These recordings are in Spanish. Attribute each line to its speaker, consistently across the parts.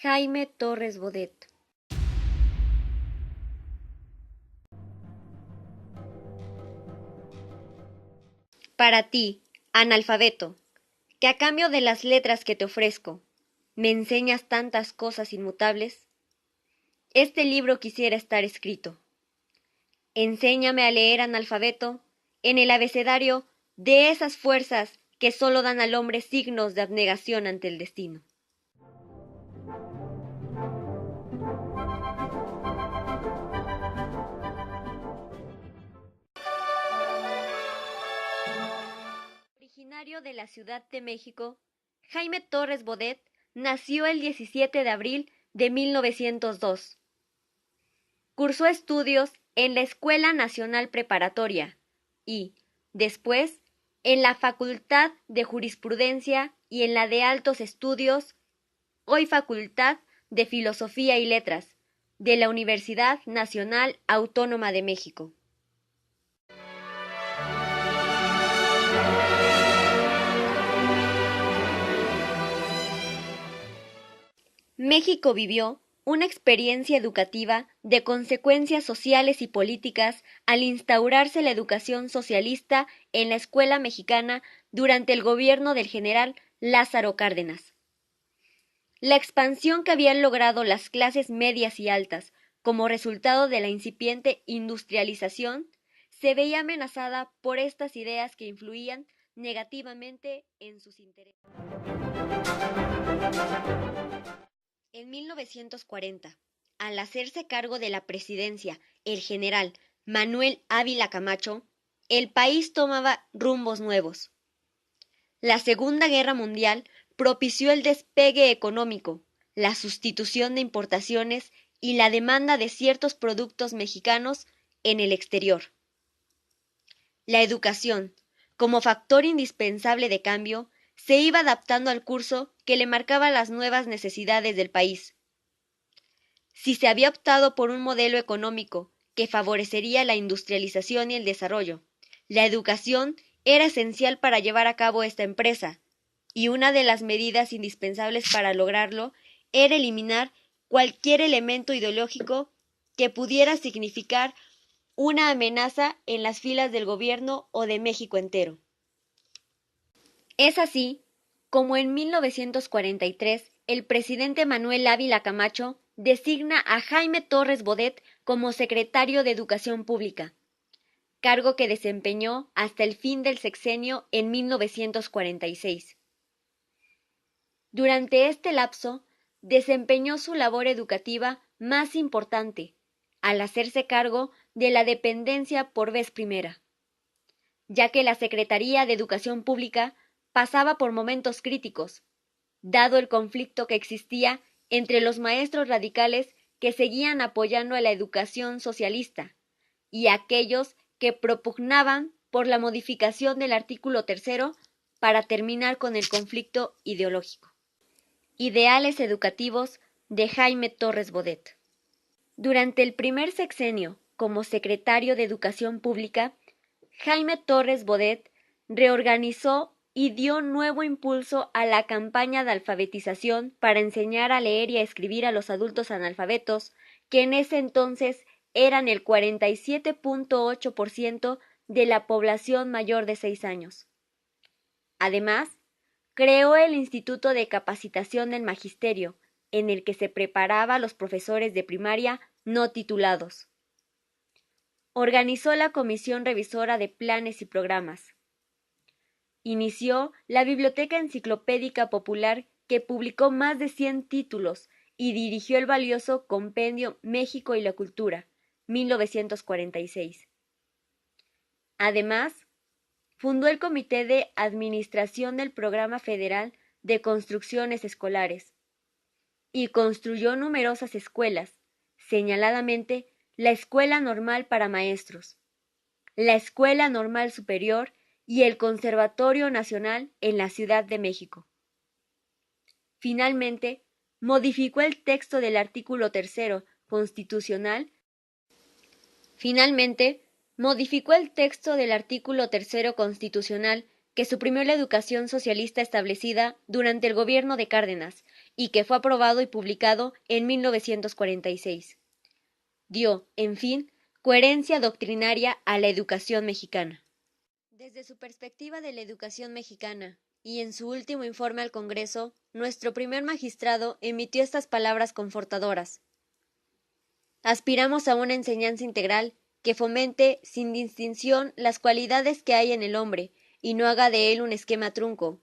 Speaker 1: Jaime Torres Bodet. Para ti, analfabeto, que a cambio de las letras que te ofrezco, me enseñas tantas cosas inmutables, este libro quisiera estar escrito. Enséñame a leer, analfabeto, en el abecedario de esas fuerzas que solo dan al hombre signos de abnegación ante el destino. Originario de la Ciudad de México, Jaime Torres Bodet nació el 17 de abril de 1902. Cursó estudios en la Escuela Nacional Preparatoria y, después, en la Facultad de Jurisprudencia y en la de Altos Estudios, hoy Facultad de Filosofía y Letras, de la Universidad Nacional Autónoma de México. México vivió una experiencia educativa de consecuencias sociales y políticas al instaurarse la educación socialista en la escuela mexicana durante el gobierno del general Lázaro Cárdenas. La expansión que habían logrado las clases medias y altas como resultado de la incipiente industrialización se veía amenazada por estas ideas que influían negativamente en sus intereses. En 1940, al hacerse cargo de la presidencia el general Manuel Ávila Camacho, el país tomaba rumbos nuevos. La Segunda Guerra Mundial propició el despegue económico, la sustitución de importaciones y la demanda de ciertos productos mexicanos en el exterior. La educación, como factor indispensable de cambio, se iba adaptando al curso que le marcaba las nuevas necesidades del país. Si se había optado por un modelo económico que favorecería la industrialización y el desarrollo, la educación era esencial para llevar a cabo esta empresa, y una de las medidas indispensables para lograrlo era eliminar cualquier elemento ideológico que pudiera significar una amenaza en las filas del gobierno o de México entero. Es así como en 1943 el presidente Manuel Ávila Camacho designa a Jaime Torres Bodet como secretario de Educación Pública, cargo que desempeñó hasta el fin del sexenio en 1946. Durante este lapso, desempeñó su labor educativa más importante, al hacerse cargo de la dependencia por vez primera, ya que la Secretaría de Educación Pública pasaba por momentos críticos, dado el conflicto que existía entre los maestros radicales que seguían apoyando a la educación socialista y aquellos que propugnaban por la modificación del artículo 3 para terminar con el conflicto ideológico. Ideales educativos de Jaime Torres Bodet. Durante el primer sexenio como secretario de Educación Pública, Jaime Torres Bodet reorganizó y dio nuevo impulso a la campaña de alfabetización para enseñar a leer y a escribir a los adultos analfabetos, que en ese entonces eran el 47.8% de la población mayor de 6 años. Además, creó el Instituto de Capacitación del Magisterio, en el que se preparaba a los profesores de primaria no titulados. Organizó la Comisión Revisora de Planes y Programas. Inició la Biblioteca Enciclopédica Popular, que publicó más de 100 títulos, y dirigió el valioso compendio México y la Cultura, 1946. Además, fundó el Comité de Administración del Programa Federal de Construcciones Escolares y construyó numerosas escuelas, señaladamente la Escuela Normal para Maestros, la Escuela Normal Superior y el Conservatorio Nacional en la Ciudad de México. Finalmente, modificó el texto del artículo 3 constitucional. Que suprimió la educación socialista establecida durante el gobierno de Cárdenas y que fue aprobado y publicado en 1946. Dio, en fin, coherencia doctrinaria a la educación mexicana. Desde su perspectiva de la educación mexicana, y en su último informe al Congreso, nuestro primer magistrado emitió estas palabras confortadoras. Aspiramos a una enseñanza integral que fomente sin distinción las cualidades que hay en el hombre y no haga de él un esquema trunco,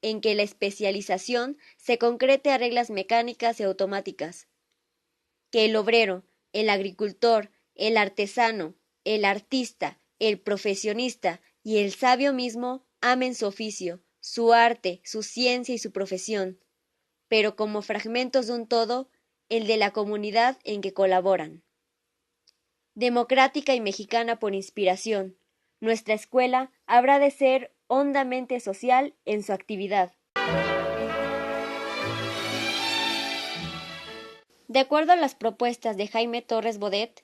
Speaker 1: en que la especialización se concrete a reglas mecánicas y automáticas. Que el obrero, el agricultor, el artesano, el artista, el profesionista y el sabio mismo amen su oficio, su arte, su ciencia y su profesión, pero como fragmentos de un todo, el de la comunidad en que colaboran. Democrática y mexicana por inspiración, nuestra escuela habrá de ser hondamente social en su actividad. De acuerdo a las propuestas de Jaime Torres Bodet,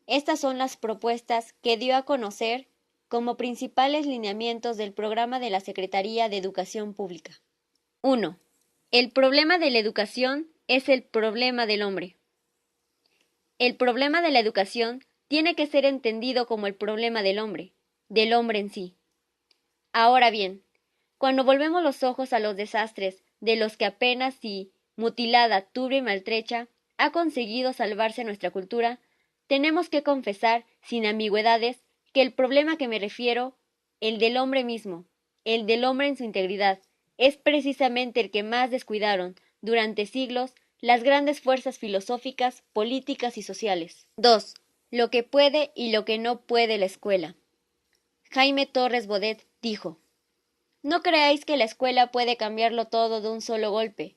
Speaker 1: estas son las propuestas que dio a conocer como principales lineamientos del programa de la Secretaría de Educación Pública. 1. El problema de la educación es el problema del hombre. El problema de la educación tiene que ser entendido como el problema del hombre en sí. Ahora bien, cuando volvemos los ojos a los desastres de los que apenas si, mutilada, turbia y maltrecha, ha conseguido salvarse nuestra cultura, tenemos que confesar, sin ambigüedades, que el problema que me refiero, el del hombre mismo, el del hombre en su integridad, es precisamente el que más descuidaron, durante siglos, las grandes fuerzas filosóficas, políticas y sociales. 2. Lo que puede y lo que no puede la escuela. Jaime Torres Bodet dijo: no creáis que la escuela puede cambiarlo todo de un solo golpe,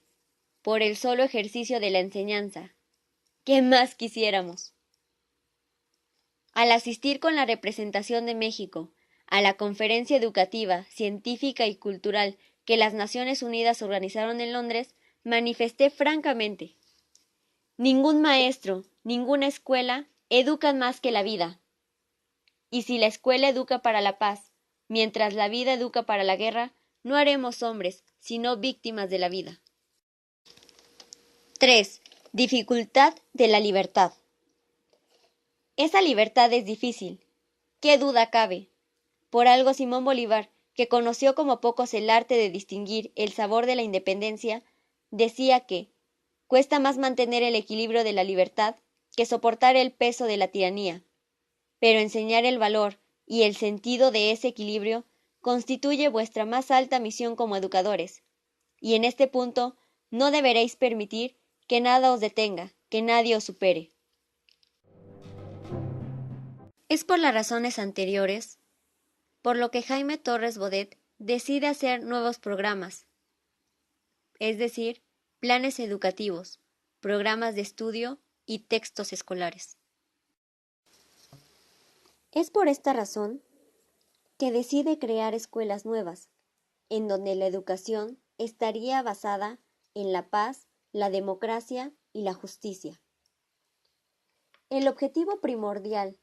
Speaker 1: por el solo ejercicio de la enseñanza. ¿Qué más quisiéramos? Al asistir con la representación de México a la conferencia educativa, científica y cultural que las Naciones Unidas organizaron en Londres, manifesté francamente: ningún maestro, ninguna escuela educan más que la vida. Y si la escuela educa para la paz, mientras la vida educa para la guerra, no haremos hombres, sino víctimas de la vida. 3. Dificultad de la libertad. Esa libertad es difícil. ¿Qué duda cabe? Por algo Simón Bolívar, que conoció como pocos el arte de distinguir el sabor de la independencia, decía que cuesta más mantener el equilibrio de la libertad que soportar el peso de la tiranía. Pero enseñar el valor y el sentido de ese equilibrio constituye vuestra más alta misión como educadores, y en este punto no deberéis permitir que nada os detenga, que nadie os supere. Es por las razones anteriores por lo que Jaime Torres Bodet decide hacer nuevos programas, es decir, planes educativos, programas de estudio y textos escolares. Es por esta razón que decide crear escuelas nuevas, en donde la educación estaría basada en la paz, la democracia y la justicia. El objetivo primordial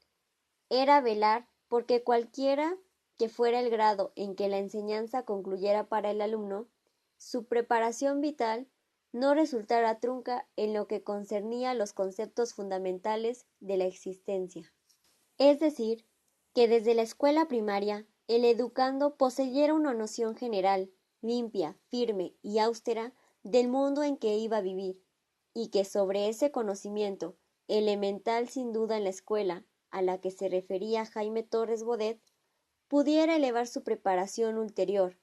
Speaker 1: era velar porque cualquiera que fuera el grado en que la enseñanza concluyera para el alumno, su preparación vital no resultara trunca en lo que concernía a los conceptos fundamentales de la existencia. Es decir, que desde la escuela primaria el educando poseyera una noción general, limpia, firme y austera del mundo en que iba a vivir, y que sobre ese conocimiento, elemental sin duda en la escuela a la que se refería Jaime Torres Bodet, pudiera elevar su preparación ulterior.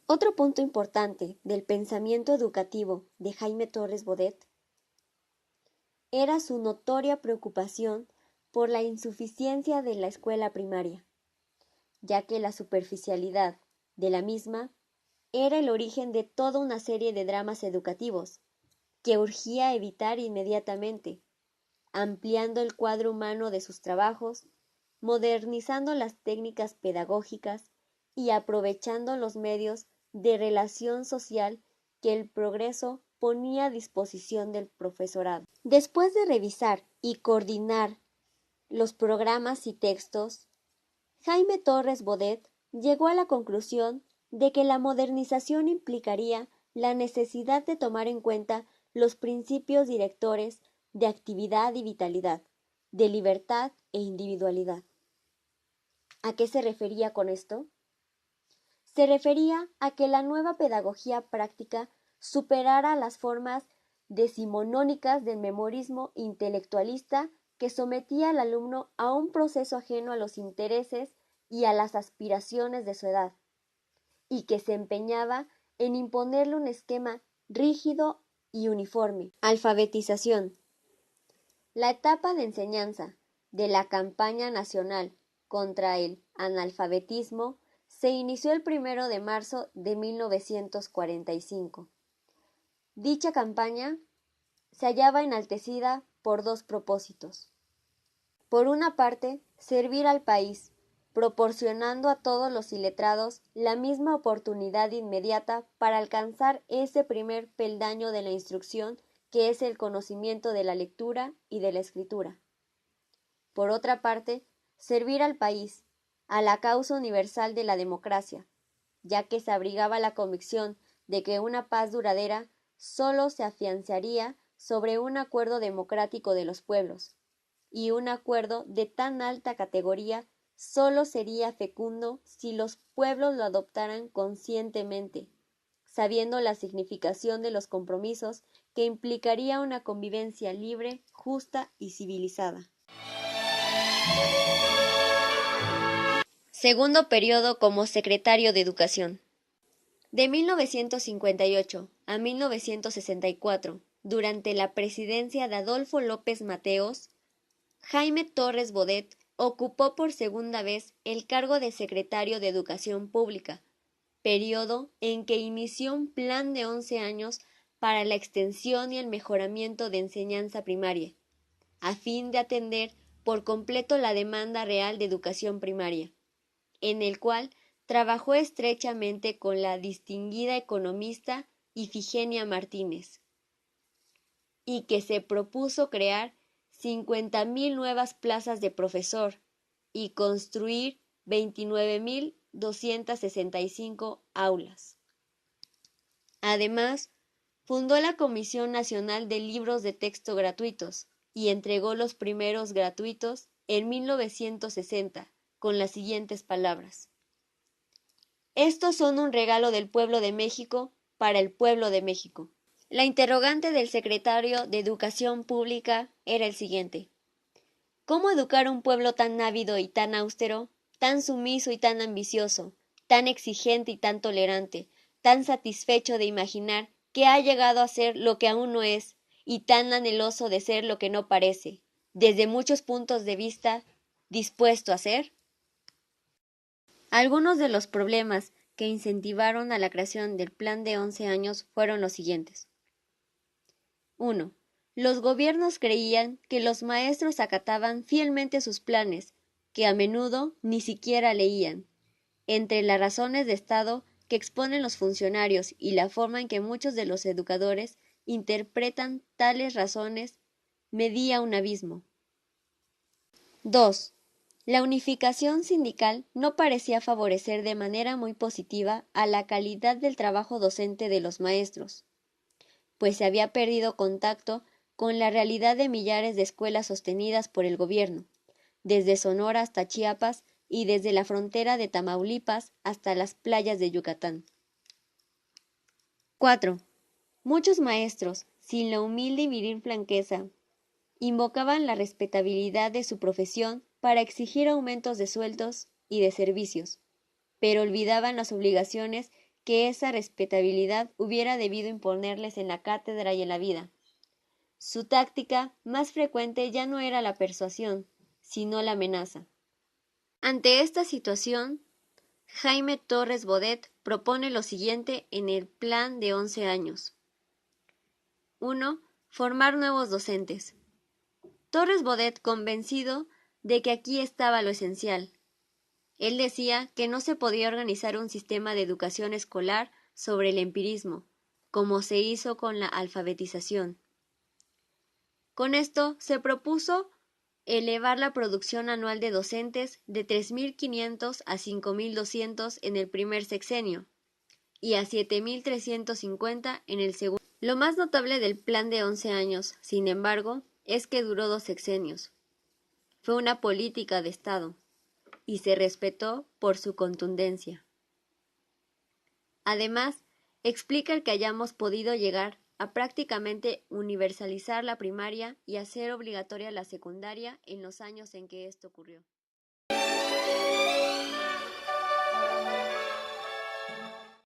Speaker 1: Otro punto importante del pensamiento educativo de Jaime Torres Bodet era su notoria preocupación por la insuficiencia de la escuela primaria, ya que la superficialidad de la misma era el origen de toda una serie de dramas educativos que urgía evitar inmediatamente, ampliando el cuadro humano de sus trabajos, modernizando las técnicas pedagógicas y aprovechando los medios de relación social que el progreso ponía a disposición del profesorado. Después de revisar y coordinar los programas y textos, Jaime Torres Bodet llegó a la conclusión de que la modernización implicaría la necesidad de tomar en cuenta los principios directores de actividad y vitalidad, de libertad e individualidad. ¿A qué se refería con esto? Se refería a que la nueva pedagogía práctica superara las formas decimonónicas del memorismo intelectualista que sometía al alumno a un proceso ajeno a los intereses y a las aspiraciones de su edad, y que se empeñaba en imponerle un esquema rígido y uniforme. Alfabetización. La etapa de enseñanza de la campaña nacional contra el analfabetismo se inició el 1 de marzo de 1945. Dicha campaña se hallaba enaltecida por dos propósitos. Por una parte, servir al país, proporcionando a todos los iletrados la misma oportunidad inmediata para alcanzar ese primer peldaño de la instrucción que es el conocimiento de la lectura y de la escritura. Por otra parte, servir al país, a la causa universal de la democracia, ya que se abrigaba la convicción de que una paz duradera sólo se afianzaría sobre un acuerdo democrático de los pueblos, y un acuerdo de tan alta categoría sólo sería fecundo si los pueblos lo adoptaran conscientemente, sabiendo la significación de los compromisos que implicaría una convivencia libre, justa y civilizada. Segundo periodo como secretario de Educación. De 1958 a 1964, durante la presidencia de Adolfo López Mateos, Jaime Torres Bodet ocupó por segunda vez el cargo de secretario de Educación Pública, periodo en que inició un plan de 11 años para la extensión y el mejoramiento de enseñanza primaria, a fin de atender por completo la demanda real de educación primaria, en el cual trabajó estrechamente con la distinguida economista Ifigenia Martínez, y que se propuso crear 50,000 nuevas plazas de profesor y construir 29,265 aulas. Además, fundó la Comisión Nacional de Libros de Texto Gratuitos y entregó los primeros gratuitos en 1960 con las siguientes palabras: estos son un regalo del pueblo de México para el pueblo de México. La interrogante del secretario de Educación Pública era el siguiente: ¿cómo educar a un pueblo tan ávido y tan austero, tan sumiso y tan ambicioso, tan exigente y tan tolerante, tan satisfecho de imaginar que ha llegado a ser lo que aún no es, y tan anheloso de ser lo que no parece, desde muchos puntos de vista, dispuesto a ser? Algunos de los problemas que incentivaron a la creación del Plan de 11 años fueron los siguientes. 1. Los gobiernos creían que los maestros acataban fielmente sus planes, que a menudo ni siquiera leían. Entre las razones de Estado que exponen los funcionarios y la forma en que muchos de los educadores interpretan tales razones, medía un abismo. 2. La unificación sindical no parecía favorecer de manera muy positiva a la calidad del trabajo docente de los maestros, pues se había perdido contacto con la realidad de millares de escuelas sostenidas por el gobierno, desde Sonora hasta Chiapas y desde la frontera de Tamaulipas hasta las playas de Yucatán. 4. Muchos maestros, sin la humilde y viril franqueza, invocaban la respetabilidad de su profesión para exigir aumentos de sueldos y de servicios, pero olvidaban las obligaciones que esa respetabilidad hubiera debido imponerles en la cátedra y en la vida. Su táctica más frecuente ya no era la persuasión, sino la amenaza. Ante esta situación, Jaime Torres Bodet propone lo siguiente en el plan de 11 años. 1. Formar nuevos docentes. Torres Bodet convencido de que aquí estaba lo esencial. Él decía que no se podía organizar un sistema de educación escolar sobre el empirismo, como se hizo con la alfabetización. Con esto se propuso elevar la producción anual de docentes de 3,500 a 5,200 en el primer sexenio y a 7.350 en el segundo. Lo más notable del plan de 11 años, sin embargo, es que duró 2 sexenios. Fue una política de Estado y se respetó por su contundencia. Además, explica el que hayamos podido llegar a prácticamente universalizar la primaria y hacer obligatoria la secundaria en los años en que esto ocurrió.